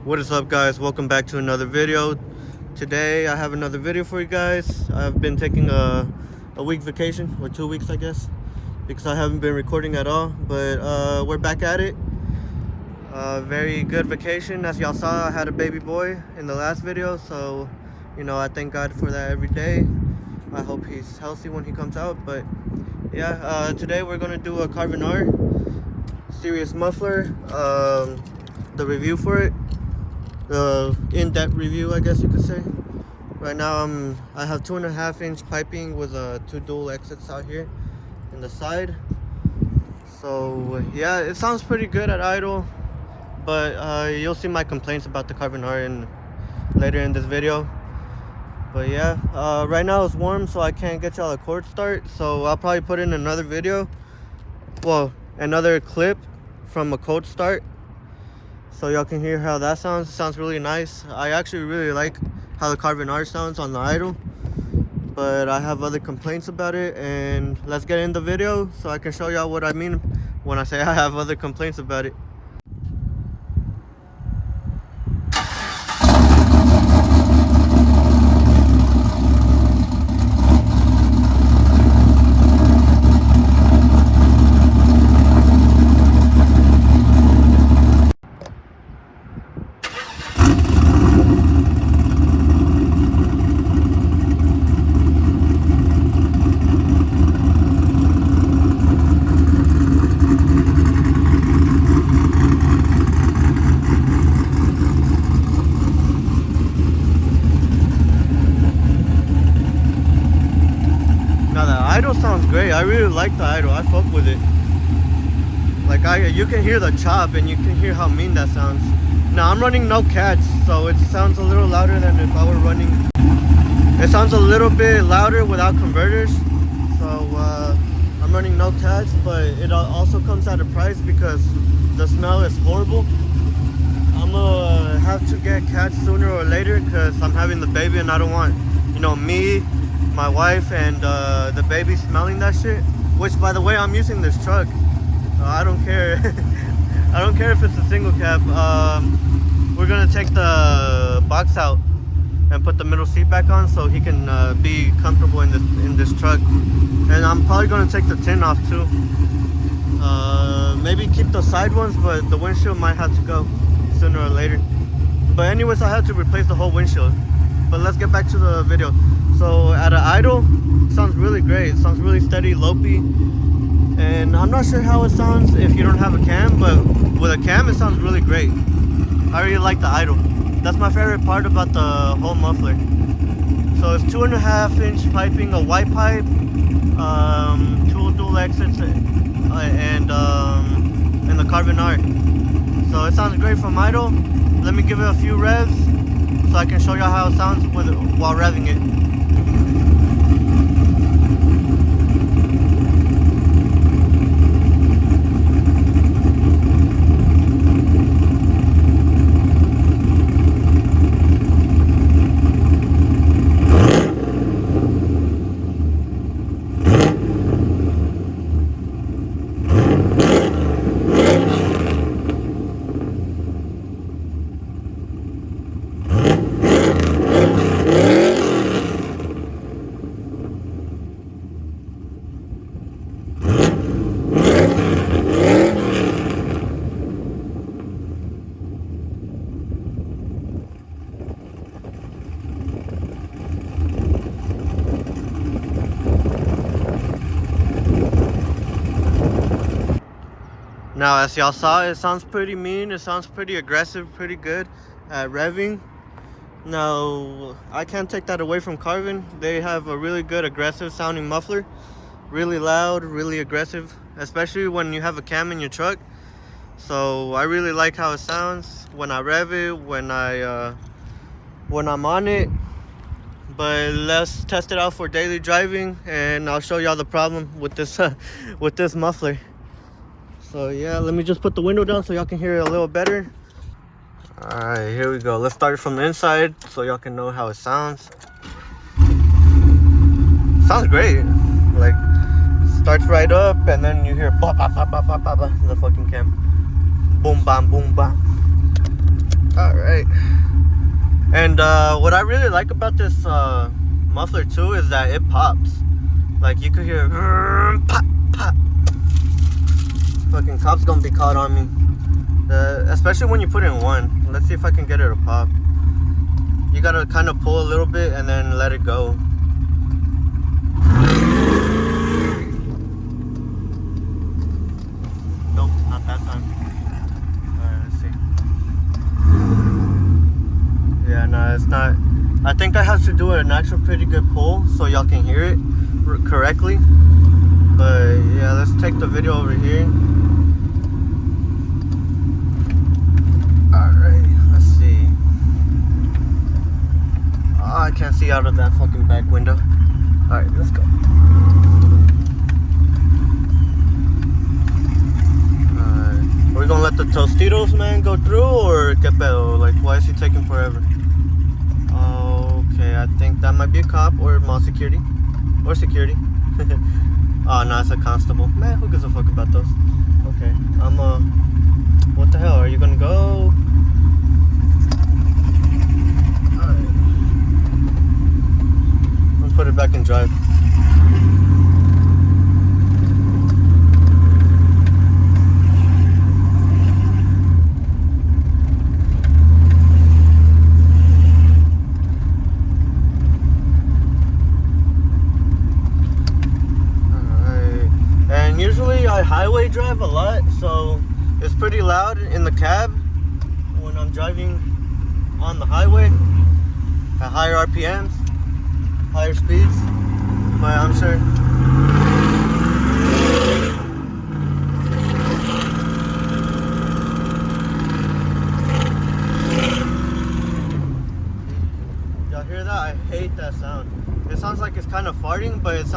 What is up, guys? Welcome back to another video. Today I have another video for you guys. I've been taking a week vacation, or 2 weeks I guess, because I haven't been recording at all, but we're back at it. Very good vacation. As y'all saw, I had a baby boy in the last video, so you know, I thank God for that every day. I hope he's healthy when he comes out. But yeah, today we're gonna do a Carven serious muffler, the review for it, the in-depth review, I guess you could say. Right now I have 2.5-inch piping with 2 dual exits out here in the side. So yeah, it sounds pretty good at idle, but you'll see my complaints about the Carven later in this video. But yeah, right now it's warm, so I can't get y'all a cord start, so I'll probably put in another video, well, another clip from a cold start, so y'all can hear how that sounds. It sounds really nice. I actually really like how the Carven sounds on the idle, but I have other complaints about it, and let's get in the video so I can show y'all what I mean when I say I have other complaints about it. Idle sounds great. I really like the idle. I fuck with it. Like you can hear the chop, and you can hear how mean that sounds. Now I'm running no cats, so it sounds a little louder than if I were running. It sounds a little bit louder without converters. So I'm running no cats, but it also comes at a price because the smell is horrible. I'm gonna have to get cats sooner or later because I'm having the baby, and I don't want, you know, me, my wife, and the baby smelling that shit. Which, by the way, I'm using this truck. I don't care. I don't care if it's a single cab. We're gonna take the box out and put the middle seat back on so he can be comfortable in this truck. And I'm probably gonna take the tin off too. Maybe keep the side ones, but the windshield might have to go sooner or later. But anyways, I had to replace the whole windshield. But let's get back to the video. So at an idle, it sounds really great. It sounds really steady, lopey. And I'm not sure how it sounds if you don't have a cam, but with a cam it sounds really great. I really like the idle. That's my favorite part about the whole muffler. So it's 2.5-inch piping, a white pipe, 2 dual exits, and the Carven So it sounds great from idle. Let me give it a few revs so I can show you how it sounds while revving it. Now, as y'all saw, it sounds pretty mean. It sounds pretty aggressive, pretty good at revving. Now, I can't take that away from Carven. They have a really good aggressive sounding muffler. Really loud, really aggressive, especially when you have a cam in your truck. So I really like how it sounds when I rev it, when I'm on it. But let's test it out for daily driving, and I'll show y'all the problem with this with this muffler. So yeah, let me just put the window down so y'all can hear it a little better. Alright, here we go. Let's start from the inside so y'all can know how it sounds. Sounds great. Like, starts right up, and then you hear ba ba ba ba ba ba ba, the fucking cam. Boom bam boom bam. Alright. And what I really like about this muffler too is that it pops. Like you could hear pop, pop. Fucking cop's gonna be caught on me. Especially when you put it in one. Let's see if I can get it to pop. You gotta kind of pull a little bit and then let it go. Nope, not that time. Alright, let's see. Yeah, no, it's not. I think I have to do an actual pretty good pull so y'all can hear it correctly. But yeah, let's take the video over here. Alright, let's see. Oh, I can't see out of that fucking back window. Alright, let's go. Are we gonna let the Tostitos man go through, or que pedo? Like, why is he taking forever? Okay, I think that might be a cop or mall security. Or security. Oh, no, it's a constable. Man, who gives a fuck about those? Okay, what the hell? Are you gonna go? Alright. I'll put it back in drive. Usually I highway drive a lot, so it's pretty loud in the cab when I'm driving on the highway at higher RPMs, higher speeds, but I'm sure. Y'all hear that? I hate that sound. It sounds like it's kind of farting, but it's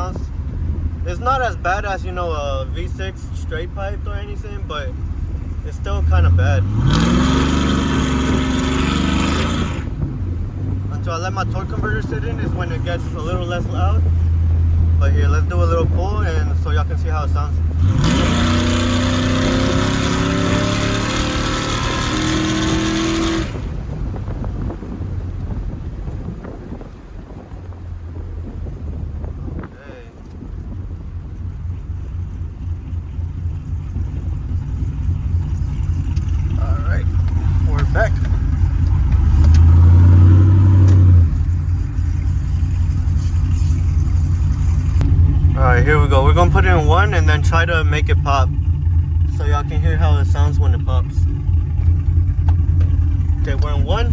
not as bad as, you know, a V6 straight piped or anything, but it's still kind of bad. Until I let my torque converter sit in is when it gets a little less loud. But here, let's do a little pull and so y'all can see how it sounds. Back. Alright, here we go. We're gonna put it in one and then try to make it pop so y'all can hear how it sounds when it pops. Okay, we're in one.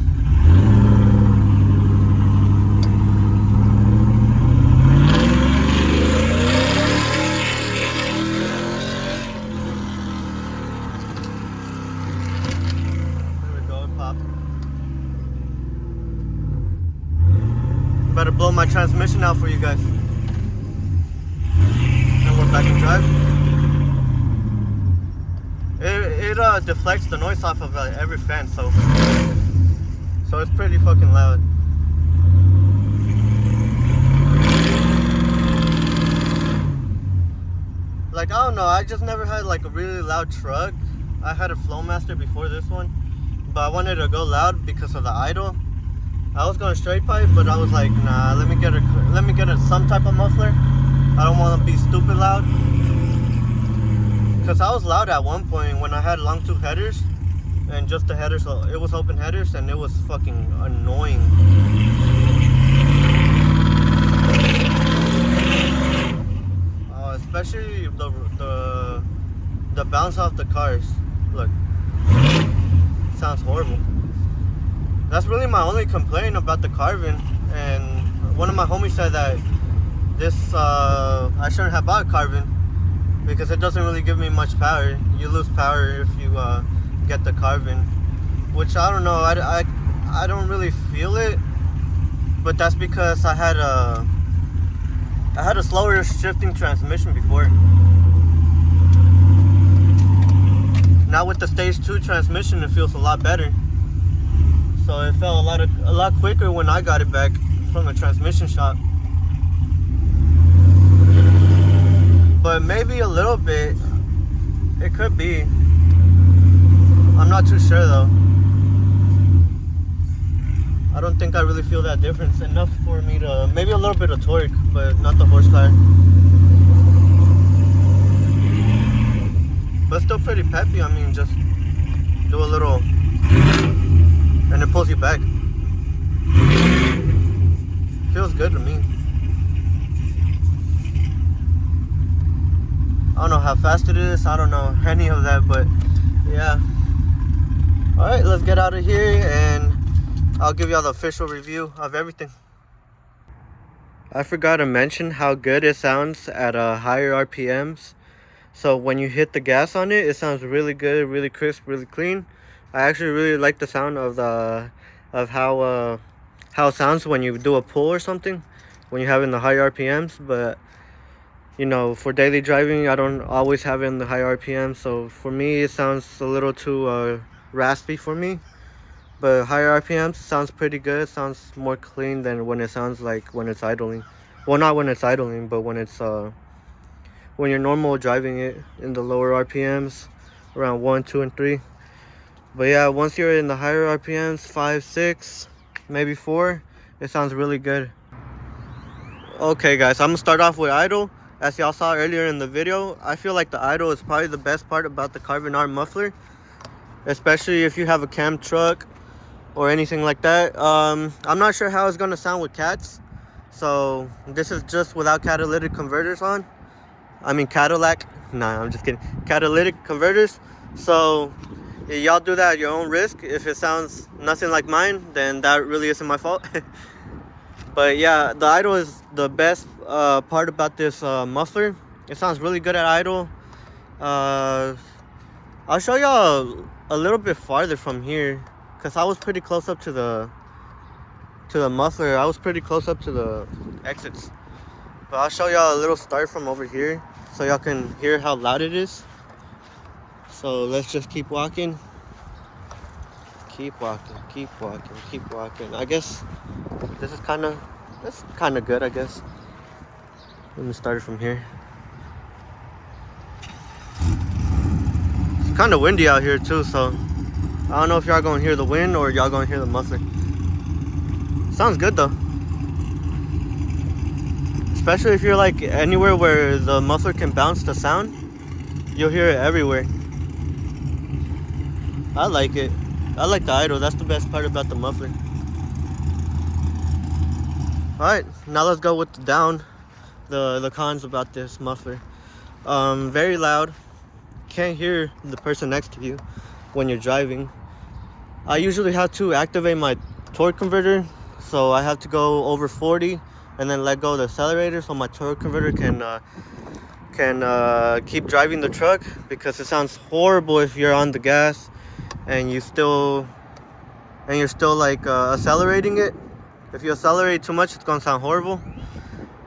Better blow my transmission out for you guys. And we're back in drive. It deflects the noise off of every fan, so it's pretty fucking loud. Like, I don't know, I just never had like a really loud truck. I had a Flowmaster before this one, but I wanted to go loud because of the idle. I was going straight pipe, but I was like, nah, let me get some type of muffler. I don't want to be stupid loud. Because I was loud at one point when I had long tube headers, and just the headers, it was open headers, and it was fucking annoying. Especially the bounce off the cars. Look, it sounds horrible. That's really my only complaint about the Carven. And one of my homies said that this I shouldn't have bought a Carven because it doesn't really give me much power. You lose power if you get the Carven, which I don't know. I don't really feel it, but that's because I had a slower shifting transmission before. Now with the stage 2 transmission, it feels a lot better. So it felt a lot quicker when I got it back from the transmission shop. But maybe a little bit. It could be. I'm not too sure though. I don't think I really feel that difference. Enough for me to, maybe a little bit of torque, but not the horsepower. But still pretty peppy. I mean, just do a little and it pulls you back. Feels good to me. I don't know how fast it is. I don't know any of that, but yeah. All right, let's get out of here and I'll give y'all the official review of everything. I forgot to mention how good it sounds at higher RPMs. So when you hit the gas on it, it sounds really good, really crisp, really clean. I actually really like the sound of how it sounds when you do a pull or something, when you have it in the high RPMs. But you know, for daily driving, I don't always have it in the high RPM. So for me, it sounds a little too raspy for me. But higher RPMs sounds pretty good. It sounds more clean than when it sounds like when it's idling. Well, not when it's idling, but when it's when you're normal driving it in the lower RPMs, around 1, 2, and 3. But yeah, once you're in the higher RPMs, 5, 6, maybe 4, it sounds really good. Okay guys, I'm gonna start off with idle. As y'all saw earlier in the video, I feel like the idle is probably the best part about the Carven muffler, especially if you have a cam truck or anything like that. I'm not sure how it's gonna sound with cats, so this is just without catalytic converters on. I mean Cadillac. Nah, I'm just kidding. Catalytic converters. So y'all do that at your own risk. If it sounds nothing like mine, then that really isn't my fault. But yeah, the idle is the best part about this muffler. It sounds really good at idle. I'll show y'all a little bit farther from here, because I was pretty close up to the muffler. I was pretty close up to the exits. But I'll show y'all a little start from over here so y'all can hear how loud it is. So let's just keep walking. Keep walking, keep walking, keep walking. I guess this is kind of good, I guess. Let me start it from here. It's kind of windy out here too, so I don't know if y'all gonna hear the wind or y'all gonna hear the muffler. Sounds good though. Especially if you're like anywhere where the muffler can bounce the sound, you'll hear it everywhere. I like it. I like the idle. That's the best part about the muffler. Alright, now let's go with the down. The cons about this muffler. Very loud. Can't hear the person next to you when you're driving. I usually have to activate my torque converter, so I have to go over 40 and then let go of the accelerator so my torque converter can keep driving the truck, because it sounds horrible if you're on the gas and you're still like accelerating it. If you accelerate too much, it's gonna sound horrible.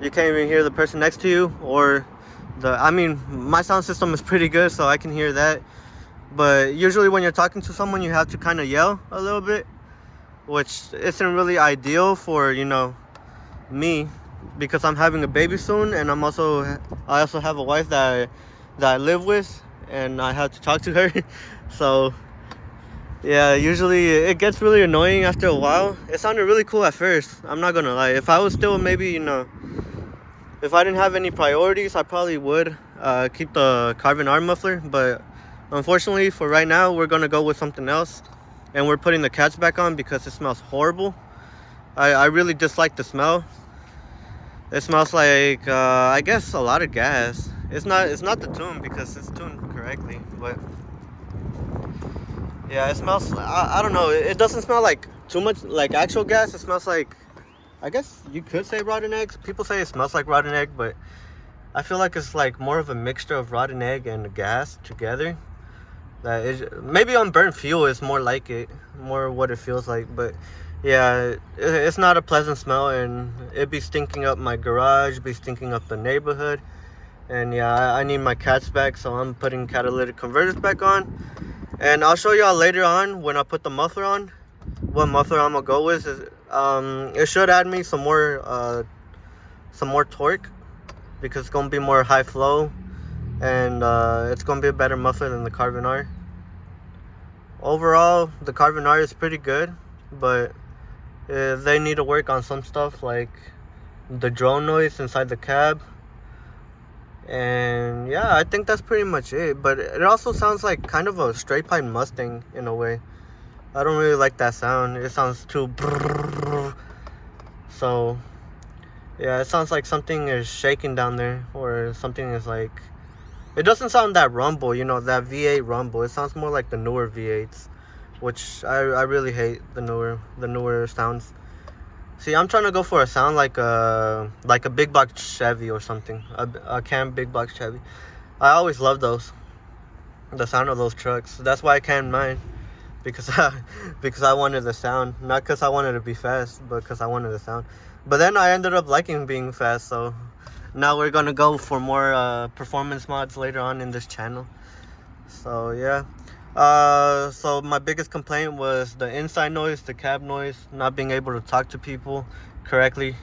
You can't even hear the person next to you, or I mean, my sound system is pretty good, so I can hear that. But usually when you're talking to someone, you have to kind of yell a little bit, which isn't really ideal for, you know, me, because I'm having a baby soon, and I also have a wife that I live with, and I have to talk to her. So yeah, usually it gets really annoying after a while. It sounded really cool at first, I'm not gonna lie. If I was still maybe, you know, if I didn't have any priorities, I probably would keep the Carven muffler. But unfortunately for right now, we're gonna go with something else, and we're putting the cats back on because it smells horrible. I really dislike the smell. It smells like I guess a lot of gas. It's not the tune, because it's tuned correctly, but yeah, it smells, I don't know, it doesn't smell like too much like actual gas. It smells like, I guess you could say rotten eggs. People say it smells like rotten egg, but I feel like it's like more of a mixture of rotten egg and gas together. That is, maybe on burnt fuel is more like it, more what it feels like. But yeah, it's not a pleasant smell, and it'd be stinking up my garage, be stinking up the neighborhood. And yeah, I need my cats back, so I'm putting catalytic converters back on. And I'll show y'all later on when I put the muffler on what muffler I'm gonna go with. It should add me some more torque, because it's gonna be more high flow, and it's gonna be a better muffler than the Carven Overall, the Carven is pretty good, but They need to work on some stuff like the drone noise inside the cab. And yeah, I think that's pretty much it. But it also sounds like kind of a straight pipe Mustang in a way. I don't really like that sound. It sounds too brrrr. So yeah, it sounds like something is shaking down there, or something is like, it doesn't sound that rumble, you know, that V8 rumble. It sounds more like the newer V8s, which I really hate the newer sounds. See, I'm trying to go for a sound like a big box Chevy or something, a cam big box Chevy. I always love those, the sound of those trucks. That's why I canned mine, because I wanted the sound, not because I wanted to be fast, but because I wanted the sound. But then I ended up liking being fast, so now we're gonna go for more performance mods later on in this channel. So yeah. So my biggest complaint was the inside noise, the cab noise, not being able to talk to people correctly.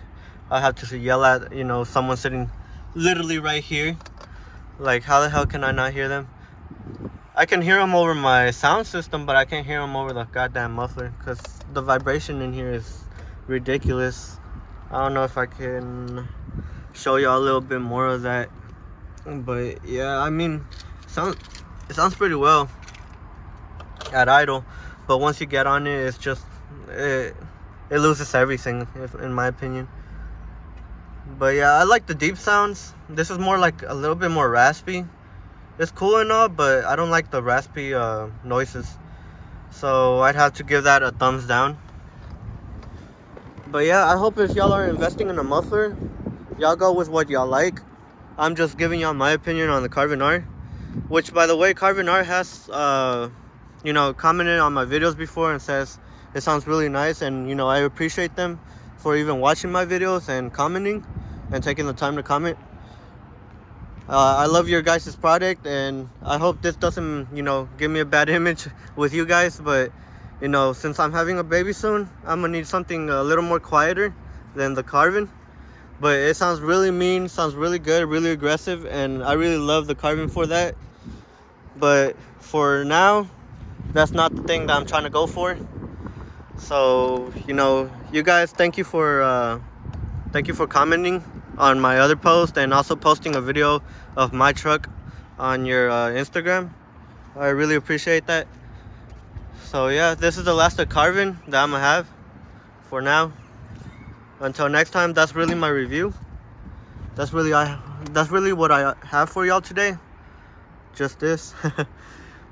I have to yell at, you know, someone sitting literally right here. Like, how the hell can I not hear them? I can hear them over my sound system, but I can't hear them over the goddamn muffler, because the vibration in here is ridiculous. I don't know if I can show y'all a little bit more of that, but yeah, I mean, it sounds pretty well at idle, but once you get on it, it's just it loses everything, in my opinion. But yeah, I like the deep sounds. This is more like a little bit more raspy. It's cool and all, but I don't like the raspy noises, so I'd have to give that a thumbs down. But yeah, I hope if y'all are investing in a muffler, y'all go with what y'all like. I'm just giving y'all my opinion on the Carven R, which, by the way, Carven R has you know, commented on my videos before and says it sounds really nice, and you know, I appreciate them for even watching my videos and commenting and taking the time to comment. I love your guys' product, and I hope this doesn't, you know, give me a bad image with you guys, but you know, since I'm having a baby soon, I'm gonna need something a little more quieter than the Carven. But it sounds really mean, sounds really good, really aggressive, and I really love the Carven for that. But for now, that's not the thing that I'm trying to go for. So, you know, you guys, thank you for commenting on my other post, and also posting a video of my truck on your Instagram. I really appreciate that. So yeah, this is the last of Carven that I'm gonna have for now. Until next time, that's really my review. That's really what I have for y'all today. Just this.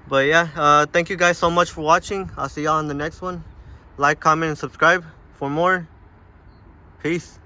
But yeah, thank you guys so much for watching. I'll see y'all in the next one. Like, comment, and subscribe for more. Peace.